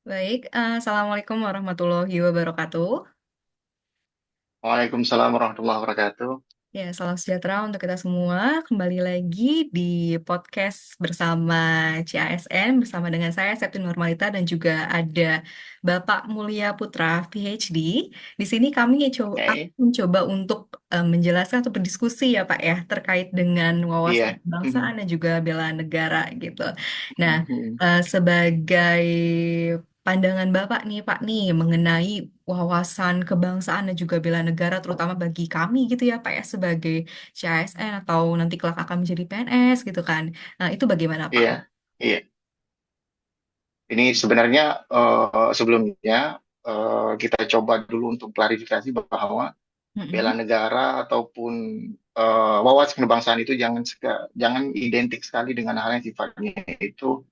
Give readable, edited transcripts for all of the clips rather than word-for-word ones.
Baik, Assalamualaikum warahmatullahi wabarakatuh. Waalaikumsalam warahmatullahi wabarakatuh. Ya, salam sejahtera untuk kita semua. Kembali lagi di podcast bersama CASN, bersama dengan saya, Septi Nurmalita, dan juga ada Bapak Mulia Putra, PhD. Di sini kami Oke. akan mencoba untuk menjelaskan atau berdiskusi ya Pak ya, terkait dengan wawasan Iya. kebangsaan dan juga bela negara gitu. Nah, Mhm. sebagai pandangan Bapak nih Pak nih mengenai wawasan kebangsaan dan juga bela negara terutama bagi kami gitu ya Pak ya sebagai CASN atau nanti kelak akan menjadi PNS gitu kan. Nah, itu bagaimana Pak? Iya. Iya. Ini sebenarnya sebelumnya kita coba dulu untuk klarifikasi bahwa bela Mm-mm. negara ataupun wawasan kebangsaan itu jangan identik sekali dengan hal yang sifatnya itu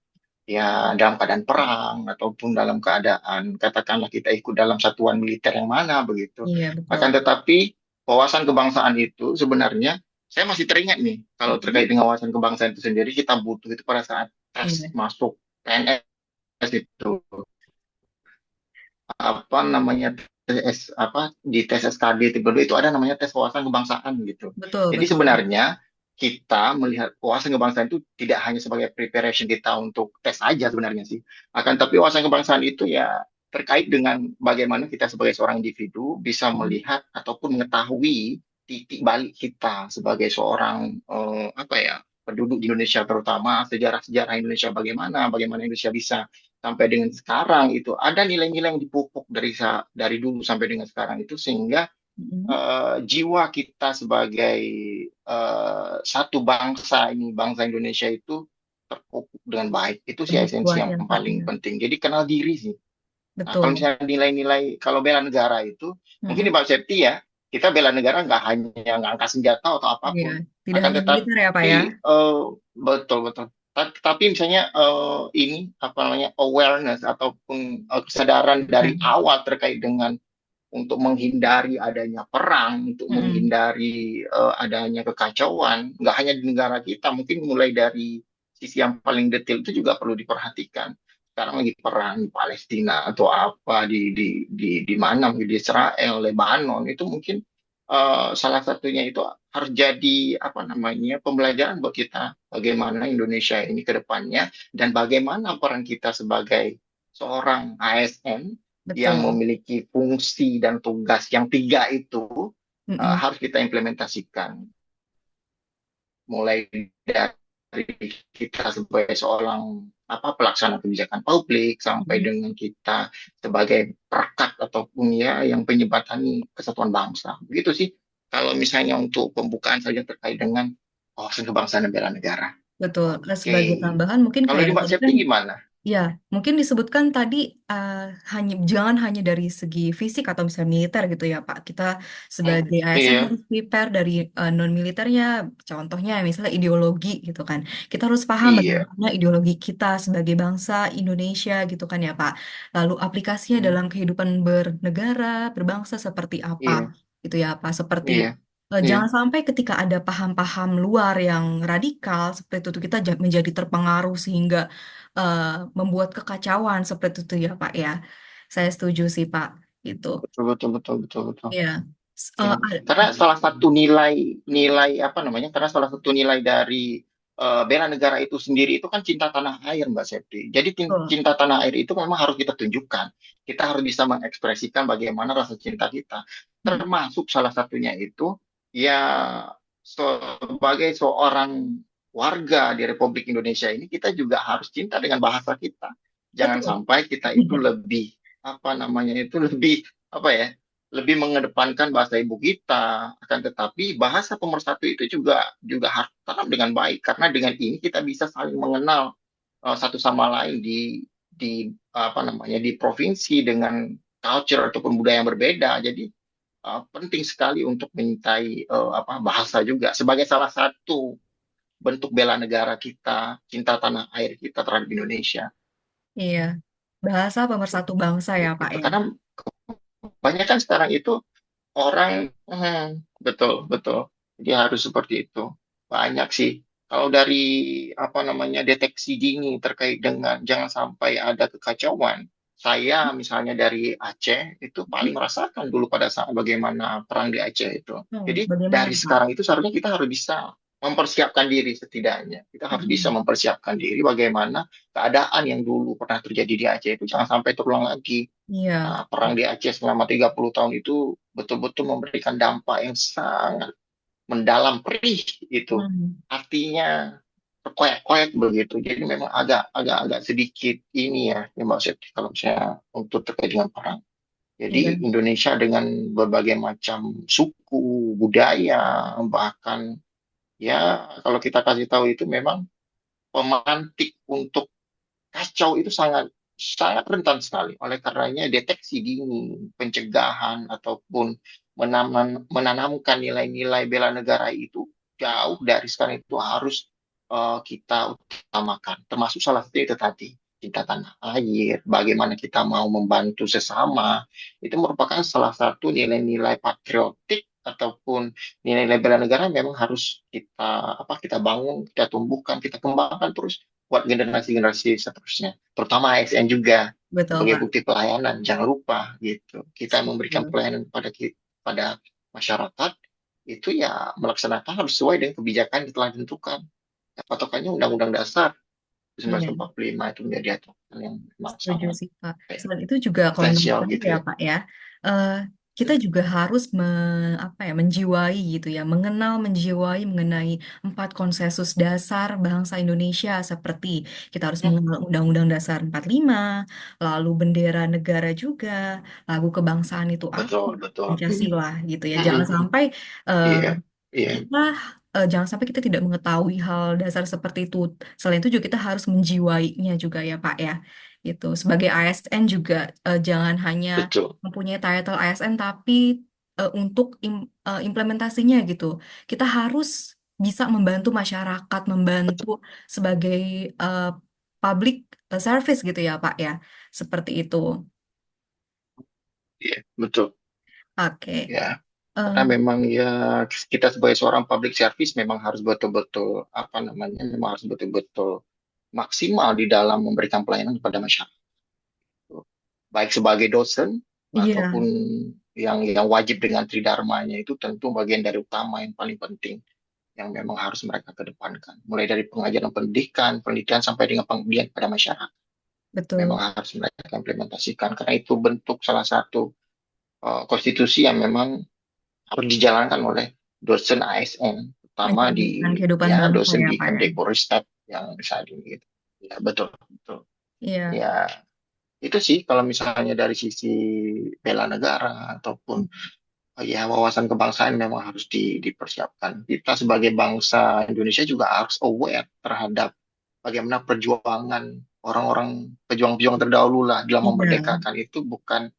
ya dalam keadaan perang ataupun dalam keadaan katakanlah kita ikut dalam satuan militer yang mana begitu. Iya betul. Akan tetapi wawasan kebangsaan itu sebenarnya saya masih teringat nih kalau terkait Mm-mm. dengan wawasan kebangsaan itu sendiri kita butuh itu pada saat tes Iya masuk PNS itu apa namanya tes apa di tes SKD tipe 2 itu ada namanya tes wawasan kebangsaan gitu. betul Jadi betul. sebenarnya kita melihat wawasan kebangsaan itu tidak hanya sebagai preparation kita untuk tes aja sebenarnya sih. Akan tapi wawasan kebangsaan itu ya terkait dengan bagaimana kita sebagai seorang individu bisa Mm. melihat ataupun mengetahui titik balik kita sebagai seorang apa ya penduduk di Indonesia terutama sejarah-sejarah Indonesia bagaimana Indonesia bisa sampai dengan sekarang itu ada nilai-nilai yang dipupuk dari dulu sampai dengan sekarang itu sehingga Mm-mm. jiwa kita sebagai satu bangsa ini bangsa Indonesia itu terpupuk dengan baik itu sih Lebih esensi kuat yang ya Pak paling ya. penting jadi kenal diri sih. Nah kalau Betul. misalnya nilai-nilai kalau bela negara itu mungkin di Mm-mm. Pak Septi ya kita bela negara nggak hanya ngangkat senjata atau Iya, apapun tidak akan hanya militer ya Pak tetapi ya. betul betul tapi misalnya ini apa namanya awareness ataupun kesadaran dari Mm. awal terkait dengan untuk menghindari adanya perang, untuk Mm-mm. menghindari adanya kekacauan, nggak hanya di negara kita, mungkin mulai dari sisi yang paling detail itu juga perlu diperhatikan. Sekarang lagi perang di Palestina atau apa di mana di Israel, Lebanon itu mungkin salah satunya itu harus jadi apa namanya pembelajaran buat kita bagaimana Indonesia ini ke depannya dan bagaimana peran kita sebagai seorang ASN yang Betul. memiliki fungsi dan tugas yang tiga itu Mm-mm. harus kita implementasikan mulai dari kita sebagai seorang apa pelaksana kebijakan publik sampai Mm. dengan kita sebagai perekat ataupun ya yang penyebatani kesatuan bangsa. Begitu sih kalau misalnya untuk pembukaan saja terkait dengan wawasan kebangsaan dan bela negara. Betul. Oke. Sebagai tambahan mungkin Kalau kayak di Mbak tadi Septi kan. gimana? Ya, mungkin disebutkan tadi uh, jangan hanya dari segi fisik atau misalnya militer gitu ya Pak. Kita sebagai ASN Iya, harus prepare dari non militernya, contohnya misalnya ideologi gitu kan. Kita harus paham iya, bagaimana ideologi kita sebagai bangsa Indonesia gitu kan ya Pak. Lalu aplikasinya hmm, dalam kehidupan bernegara, berbangsa seperti apa iya, gitu ya Pak. Seperti iya, iya. jangan sampai ketika ada paham-paham luar yang radikal seperti itu kita menjadi terpengaruh sehingga eh, membuat kekacauan seperti itu ya Pak ya. Saya setuju sih Pak. Gitu. Betul, betul, betul, betul, betul. Ya. Ya. Karena salah satu nilai apa namanya? Karena salah satu nilai dari bela negara itu sendiri itu kan cinta tanah air, Mbak Septi. Jadi Betul. cinta tanah air itu memang harus kita tunjukkan. Kita harus bisa mengekspresikan bagaimana rasa cinta kita. Mm, Termasuk salah satunya itu ya sebagai seorang warga di Republik Indonesia ini kita juga harus cinta dengan bahasa kita. Jangan betul. sampai kita itu lebih apa namanya itu lebih apa ya lebih mengedepankan bahasa ibu kita, akan tetapi bahasa pemersatu itu juga juga harus tanam dengan baik karena dengan ini kita bisa saling mengenal satu sama lain di apa namanya di provinsi dengan culture ataupun budaya yang berbeda. Jadi penting sekali untuk mencintai apa bahasa juga sebagai salah satu bentuk bela negara kita, cinta tanah air kita terhadap Indonesia. Iya. Bahasa pemersatu bangsa ya Pak Gitu. ya. Karena banyak kan sekarang itu orang betul betul dia harus seperti itu banyak sih kalau dari apa namanya deteksi dini terkait dengan jangan sampai ada kekacauan saya misalnya dari Aceh itu paling merasakan dulu pada saat bagaimana perang di Aceh itu. Oh, Jadi bagaimana dari tuh, Pak? sekarang itu seharusnya kita harus bisa mempersiapkan diri setidaknya. Kita harus bisa Mm-mm. mempersiapkan diri bagaimana keadaan yang dulu pernah terjadi di Aceh itu jangan sampai terulang lagi. Iya. Nah, perang di Aceh selama 30 tahun itu betul-betul memberikan dampak yang sangat mendalam, perih itu. Hmm. Artinya terkoyak-koyak begitu. Jadi memang agak sedikit ini ya, yang maksud kalau saya untuk terkait dengan perang. Iya, Jadi Indonesia dengan berbagai macam suku, budaya, bahkan ya kalau kita kasih tahu itu memang pemantik untuk kacau itu sangat sangat rentan sekali. Oleh karenanya deteksi dini, pencegahan ataupun menanamkan nilai-nilai bela negara itu jauh dari sekarang itu harus kita utamakan. Termasuk salah satu itu tadi cinta tanah air, bagaimana kita mau membantu sesama, itu merupakan salah satu nilai-nilai patriotik ataupun nilai-nilai bela negara memang harus kita bangun, kita tumbuhkan, kita kembangkan terus buat generasi-generasi seterusnya, terutama ASN juga betul, sebagai Pak. bukti pelayanan. Jangan lupa gitu, kita memberikan Setuju. pelayanan pada masyarakat itu ya melaksanakan harus sesuai dengan kebijakan yang telah ditentukan. Ya, patokannya Undang-Undang Dasar Iya. 1945 itu menjadi aturan yang memang Setuju sangat sih, Pak. kayak Selain itu juga kalau menurut esensial saya gitu ya, ya. Pak ya, eh, kita juga harus apa ya, menjiwai gitu ya, menjiwai mengenai 4 konsensus dasar bangsa Indonesia seperti kita harus Hmm, mengenal Undang-Undang Dasar 45, lalu bendera negara juga, lagu kebangsaan itu apa, betul betul. Pancasila gitu ya. Jangan Hmm, sampai eh, iya iya kita jangan sampai kita tidak mengetahui hal dasar seperti itu. Selain itu juga kita harus menjiwainya juga ya Pak ya. Gitu. Sebagai ASN juga jangan hanya betul. mempunyai title ASN tapi untuk implementasinya gitu. Kita harus bisa membantu masyarakat, membantu sebagai eh, public service gitu ya Pak ya. Seperti itu. Iya betul. Oke. Ya, karena Eh, memang ya kita sebagai seorang public service memang harus betul-betul memang harus betul-betul maksimal di dalam memberikan pelayanan kepada masyarakat, baik sebagai dosen iya, ataupun yang wajib dengan tridharmanya itu tentu bagian dari utama yang paling penting yang memang harus mereka kedepankan, mulai dari pengajaran pendidikan, penelitian sampai dengan pengabdian pada masyarakat betul. memang harus mereka implementasikan karena itu bentuk salah satu konstitusi yang memang harus dijalankan oleh dosen ASN, terutama Mencerminkan di kehidupan ya bangsa dosen ya di Pak ya. Kemdikbudristek yang saat ini gitu. Ya betul betul. Iya, Ya itu sih kalau misalnya dari sisi bela negara ataupun ya wawasan kebangsaan memang harus dipersiapkan. Kita sebagai bangsa Indonesia juga harus aware terhadap bagaimana perjuangan orang-orang pejuang-pejuang terdahulu lah dalam iya. memerdekakan itu bukan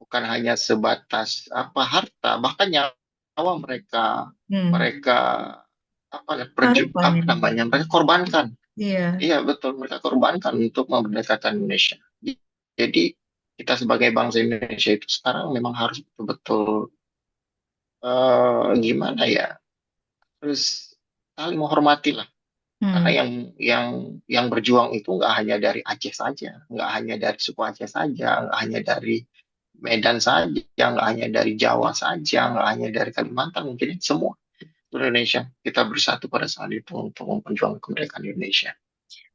bukan hanya sebatas harta, bahkan nyawa mereka Hmm. mereka Taruhannya. apa namanya mereka korbankan. Iya, Iya betul, mereka korbankan untuk memerdekakan Indonesia. Jadi kita sebagai bangsa Indonesia itu sekarang memang harus betul-betul gimana ya, harus saling menghormati lah. Karena hmm. yang berjuang itu nggak hanya dari Aceh saja, nggak hanya dari suku Aceh saja, nggak hanya dari Medan saja, nggak hanya dari Jawa saja, nggak hanya dari Kalimantan, mungkin semua Indonesia kita bersatu pada saat itu untuk memperjuangkan kemerdekaan Indonesia.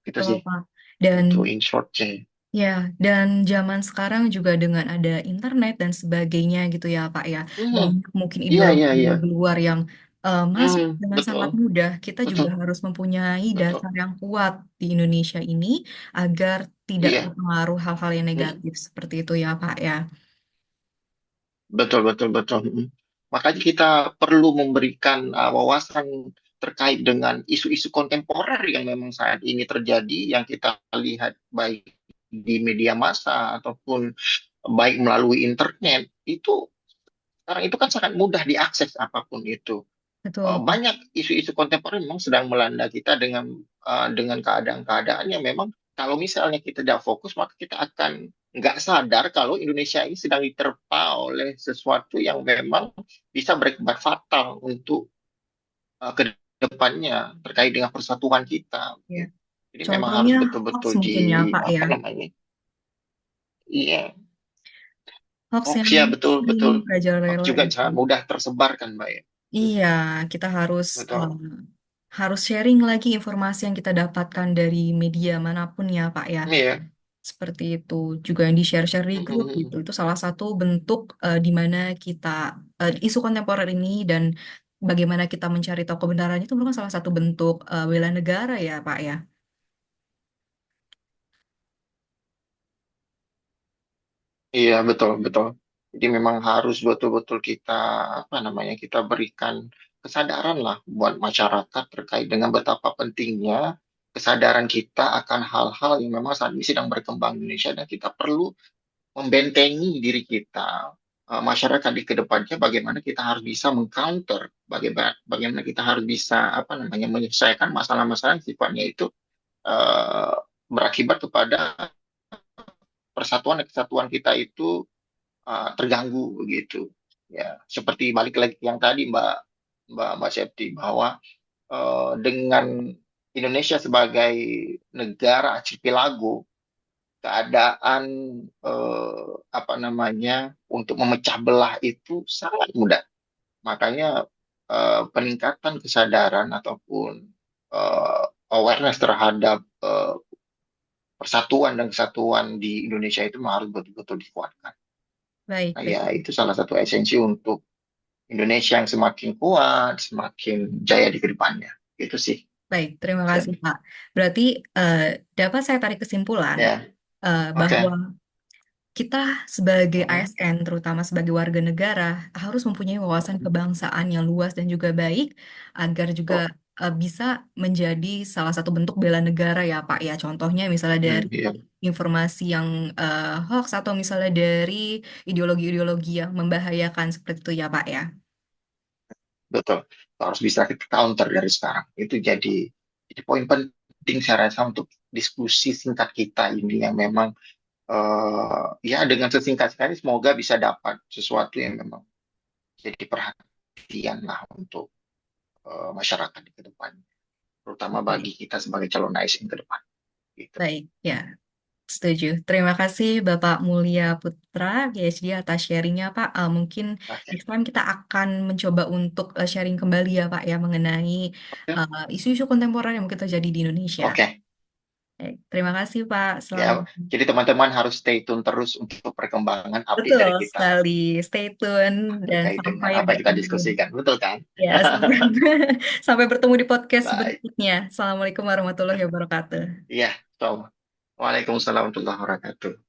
Itu Betul sih, Pak. Dan itu in short-nya. ya, dan zaman sekarang juga dengan ada internet dan sebagainya gitu ya Pak ya, Hmm, banyak mungkin iya iya iya, ideologi luar yang masuk dengan sangat betul mudah. Kita juga betul harus mempunyai betul, dasar yang kuat di Indonesia ini agar tidak iya. terpengaruh hal-hal yang Hmm. negatif seperti itu ya Pak ya. Betul, betul, betul. Mm. Makanya kita perlu memberikan wawasan terkait dengan isu-isu kontemporer yang memang saat ini terjadi, yang kita lihat baik di media massa ataupun baik melalui internet. Itu sekarang itu kan sangat mudah diakses apapun itu. Betul Pak. Banyak isu-isu kontemporer memang sedang melanda kita dengan keadaan-keadaan yang memang kalau misalnya kita tidak fokus maka kita akan nggak sadar kalau Indonesia ini sedang diterpa oleh sesuatu yang memang bisa berakibat fatal untuk ke depannya terkait dengan persatuan kita. Ya. Jadi memang Contohnya harus hoax betul-betul mungkin ya Pak ya. apa namanya? Iya, Hoax hoax yang ya, betul sering betul. Hoax merajalela juga itu. jangan mudah tersebar kan, Mbak ya. Iya, kita harus Betul. harus sharing lagi informasi yang kita dapatkan dari media manapun ya, Pak ya. Iya. Seperti itu. Juga yang di-share-share di grup gitu. Mm-mm. Itu salah satu bentuk di mana kita isu kontemporer ini dan bagaimana kita mencari tahu kebenaran itu merupakan salah satu bentuk bela negara ya, Pak ya. Iya, betul, betul. Jadi memang harus betul-betul kita, apa namanya, kita berikan kesadaran lah buat masyarakat terkait dengan betapa pentingnya kesadaran kita akan hal-hal yang memang saat ini sedang berkembang di Indonesia dan kita perlu membentengi diri kita, masyarakat di kedepannya bagaimana kita harus bisa mengcounter, bagaimana kita harus bisa, apa namanya, menyelesaikan masalah-masalah yang sifatnya itu eh, berakibat kepada persatuan dan kesatuan kita itu terganggu begitu. Ya, seperti balik lagi yang tadi Mbak Mbak Mbak Septi bahwa dengan Indonesia sebagai negara archipelago, keadaan apa namanya untuk memecah belah itu sangat mudah. Makanya peningkatan kesadaran ataupun awareness terhadap persatuan dan kesatuan di Indonesia itu harus betul-betul dikuatkan. Baik, Nah, baik, ya itu salah satu esensi untuk Indonesia yang semakin kuat, semakin jaya di kedepannya. Itu sih, baik. Terima kasih, Sandy. Pak. Berarti eh, dapat saya tarik kesimpulan Ya, bahwa oke. kita sebagai Mhm. ASN, terutama sebagai warga negara, harus mempunyai wawasan Mhm. kebangsaan yang luas dan juga baik, agar juga Oh, bisa menjadi salah satu bentuk bela negara ya Pak ya. Contohnya misalnya dari iya, informasi yang hoax atau misalnya dari ideologi-ideologi yang membahayakan seperti itu ya Pak ya. betul. Harus bisa kita counter dari sekarang. Itu jadi poin penting saya rasa untuk diskusi singkat kita ini yang memang ya dengan sesingkat-singkatnya semoga bisa dapat sesuatu yang memang jadi perhatian lah untuk masyarakat di ke depan, terutama Baik, bagi kita sebagai calon ASN ke depan. Gitu. baik, ya. Setuju. Terima kasih Bapak Mulia Putra, PhD atas sharingnya Pak. Mungkin Oke, next time kita akan mencoba untuk sharing kembali ya Pak ya mengenai oke, isu-isu kontemporer yang mungkin terjadi di Indonesia. oke. Baik, terima kasih Pak. Ya, Selamat. jadi teman-teman harus stay tune terus untuk perkembangan update Betul dari kita sekali. Stay tune dan terkait dengan sampai apa yang kita bertemu. diskusikan. Betul kan? Ya, sampai, sampai bertemu di podcast Baik. berikutnya. Assalamualaikum warahmatullahi wabarakatuh. Iya, so, Waalaikumsalam warahmatullahi wabarakatuh.